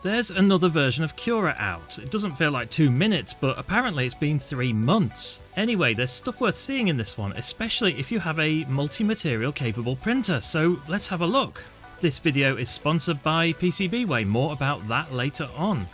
There's another version of Cura out. It doesn't feel like 2 minutes, but apparently it's been 3 months. Anyway, there's stuff worth seeing in this one, especially if you have a multi-material capable printer, so let's have a look. This video is sponsored by PCBWay, more about that later on.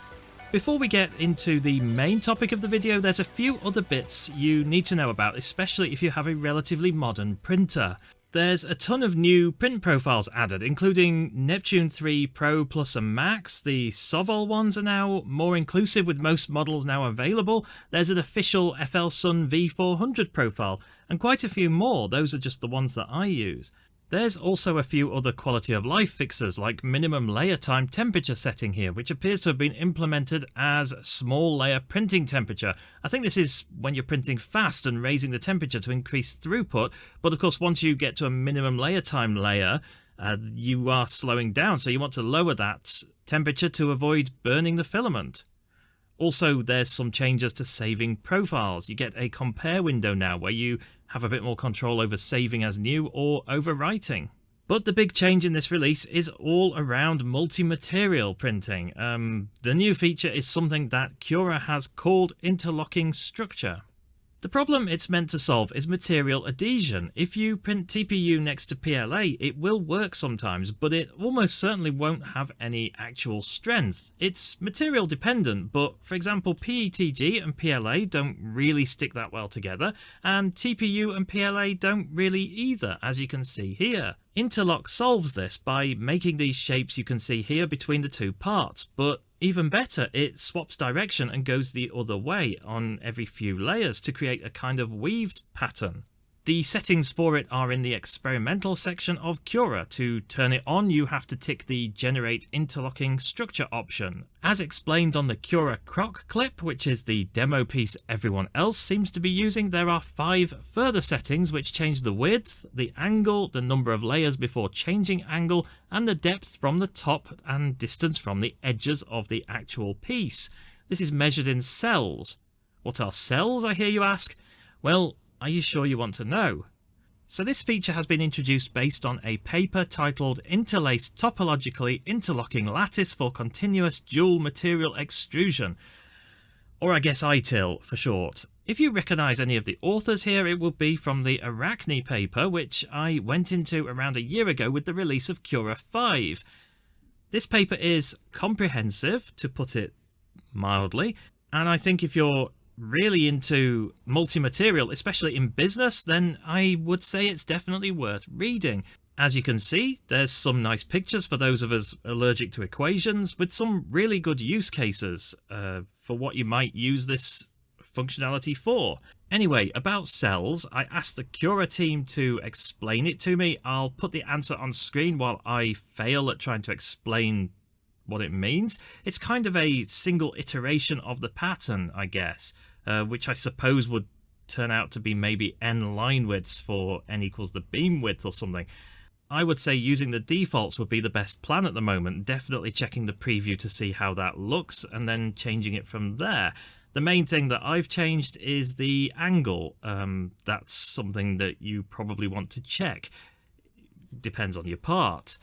Before we get into the main topic of the video, there's a few other bits you need to know about, especially if you have a relatively modern printer. There's a ton of new print profiles added, including Neptune 3 Pro Plus and Max. The Sovol ones are now more inclusive, with most models now available. There's an official FL Sun V400 profile, and quite a few more. Those are just the ones that I use. There's also a few other quality of life fixes, like minimum layer time temperature setting here, which appears to have been implemented as small layer printing temperature. I think this is when you're printing fast and raising the temperature to increase throughput, but of course once you get to a minimum layer time layer, you are slowing down, so you want to lower that temperature to avoid burning the filament. Also, there's some changes to saving profiles. You get a compare window now where you have a bit more control over saving as new or overwriting. But the big change in this release is all around multi-material printing. The new feature is something that Cura has called interlocking structure. The problem it's meant to solve is material adhesion. If you print TPU next to PLA, it will work sometimes, but it almost certainly won't have any actual strength. It's material dependent, but for example, PETG and PLA don't really stick that well together, and TPU and PLA don't really either, as you can see here. Interlock solves this by making these shapes you can see here between the two parts, but even better, it swaps direction and goes the other way on every few layers to create a kind of weaved pattern. The settings for it are in the experimental section of Cura. To turn it on, you have to tick the Generate Interlocking Structure option. As explained on the Cura Croc clip, which is the demo piece everyone else seems to be using, there are 5 further settings which change the width, the angle, the number of layers before changing angle, and the depth from the top and distance from the edges of the actual piece. This is measured in cells. What are cells, I hear you ask? Well, are you sure you want to know? So this feature has been introduced based on a paper titled Interlaced Topologically Interlocking Lattice for Continuous Dual Material Extrusion, or I guess ITIL for short. If you recognise any of the authors here, it will be from the Arachne paper, which I went into around a year ago with the release of Cura 5. This paper is comprehensive, to put it mildly, and I think if you're really into multi-material, especially in business, then I would say it's definitely worth reading. As you can see, there's some nice pictures for those of us allergic to equations, with some really good use cases for what you might use this functionality for. Anyway, about cells, I asked the Cura team to explain it to me. I'll put the answer on screen while I fail at trying to explain what it means. It's kind of a single iteration of the pattern, I guess, which I suppose would turn out to be maybe n line widths for n equals the beam width or something. I would say using the defaults would be the best plan at the moment, definitely checking the preview to see how that looks and then changing it from there. The main thing that I've changed is the angle. That's something that you probably want to check. Depends on your part.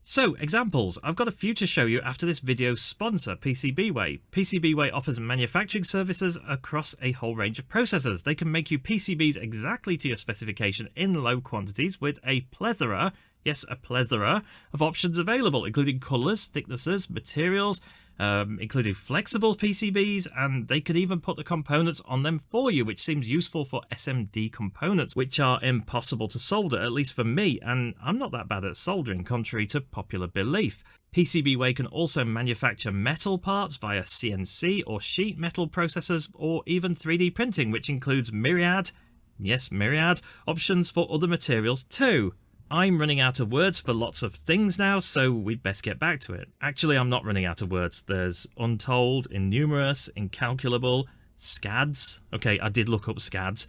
So, examples. I've got a few to show you after this video's sponsor, PCBWay. PCBWay offers manufacturing services across a whole range of processors. They can make you PCBs exactly to your specification in low quantities with a plethora, yes, a plethora, of options available, including colours, thicknesses, materials, including flexible PCBs, and they could even put the components on them for you, which seems useful for SMD components, which are impossible to solder, at least for me, and I'm not that bad at soldering, contrary to popular belief. PCBWay can also manufacture metal parts via CNC or sheet metal processors, or even 3D printing, which includes myriad, yes, myriad, options for other materials too. I'm running out of words for lots of things now, so we'd best get back to it. Actually, I'm not running out of words. There's untold, innumerous, incalculable, SCADs. Okay, I did look up SCADs.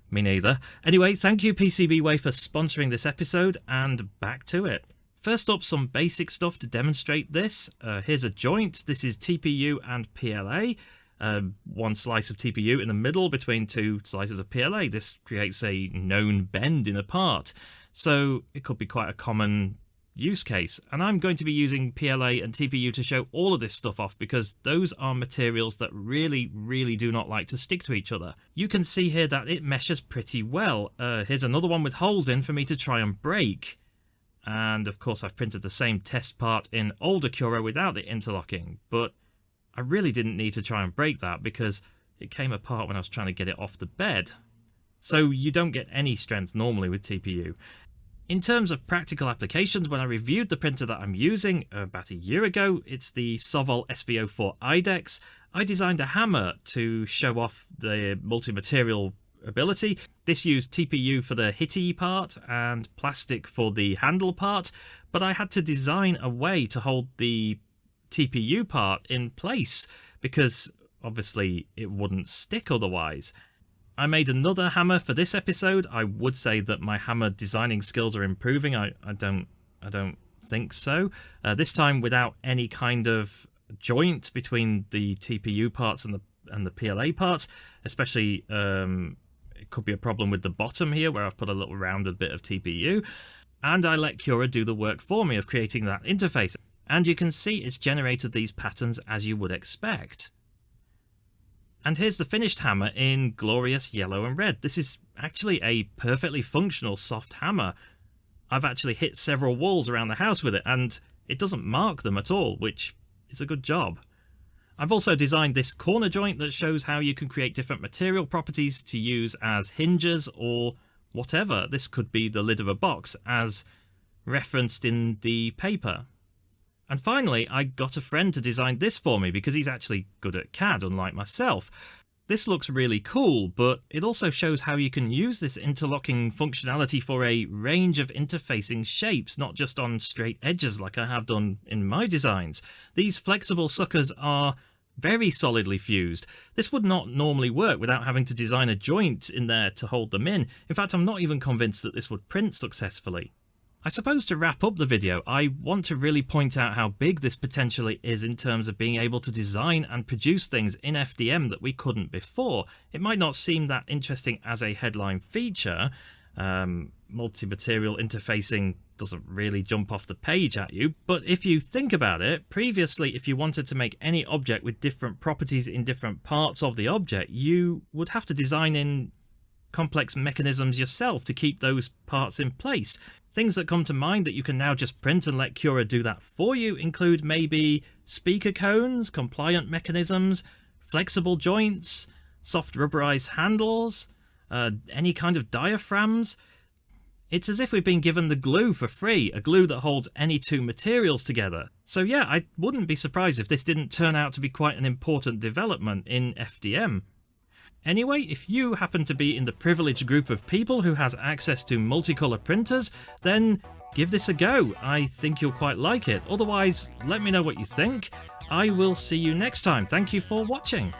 Me neither. Anyway, thank you PCBWay for sponsoring this episode, and back to it. First up, some basic stuff to demonstrate this. Here's a joint. This is TPU and PLA. One slice of TPU in the middle between 2 slices of PLA. This creates a known bend in a part. So it could be quite a common use case, and I'm going to be using PLA and TPU to show all of this stuff off because those are materials that really do not like to stick to each other. You can see here that it meshes pretty well. Here's another one with holes in for me to try and break. And of course I've printed the same test part in older Cura without the interlocking, but I really didn't need to try and break that because it came apart when I was trying to get it off the bed. So you don't get any strength normally with TPU. In terms of practical applications, when I reviewed the printer that I'm using about a year ago, it's the Sovol SV04 IDEX, I designed a hammer to show off the multi-material ability. This used TPU for the hitty part and plastic for the handle part, but I had to design a way to hold the TPU part in place because obviously it wouldn't stick otherwise. I made another hammer for this episode. I would say that my hammer designing skills are improving. I don't think so. This time without any kind of joint between the TPU parts and the PLA parts, especially it could be a problem with the bottom here where I've put a little rounded bit of TPU. And I let Cura do the work for me of creating that interface. And you can see it's generated these patterns as you would expect. And here's the finished hammer in glorious yellow and red. This is actually a perfectly functional soft hammer. I've actually hit several walls around the house with it, and it doesn't mark them at all, which is a good job. I've also designed this corner joint that shows how you can create different material properties to use as hinges or whatever. This could be the lid of a box, as referenced in the paper. And finally, I got a friend to design this for me because he's actually good at CAD, unlike myself. This looks really cool, but it also shows how you can use this interlocking functionality for a range of interfacing shapes, not just on straight edges like I have done in my designs. These flexible suckers are very solidly fused. This would not normally work without having to design a joint in there to hold them in. In fact, I'm not even convinced that this would print successfully. I suppose to wrap up the video, I want to really point out how big this potentially is in terms of being able to design and produce things in FDM that we couldn't before. It might not seem that interesting as a headline feature. Multi-material interfacing doesn't really jump off the page at you, but if you think about it, previously if you wanted to make any object with different properties in different parts of the object, you would have to design in complex mechanisms yourself to keep those parts in place. Things that come to mind that you can now just print and let Cura do that for you include maybe speaker cones, compliant mechanisms, flexible joints, soft rubberized handles, any kind of diaphragms. It's as if we've been given the glue for free, a glue that holds any two materials together. So yeah, I wouldn't be surprised if this didn't turn out to be quite an important development in FDM. Anyway, if you happen to be in the privileged group of people who has access to multicolour printers, then give this a go. I think you'll quite like it. Otherwise, let me know what you think. I will see you next time. Thank you for watching.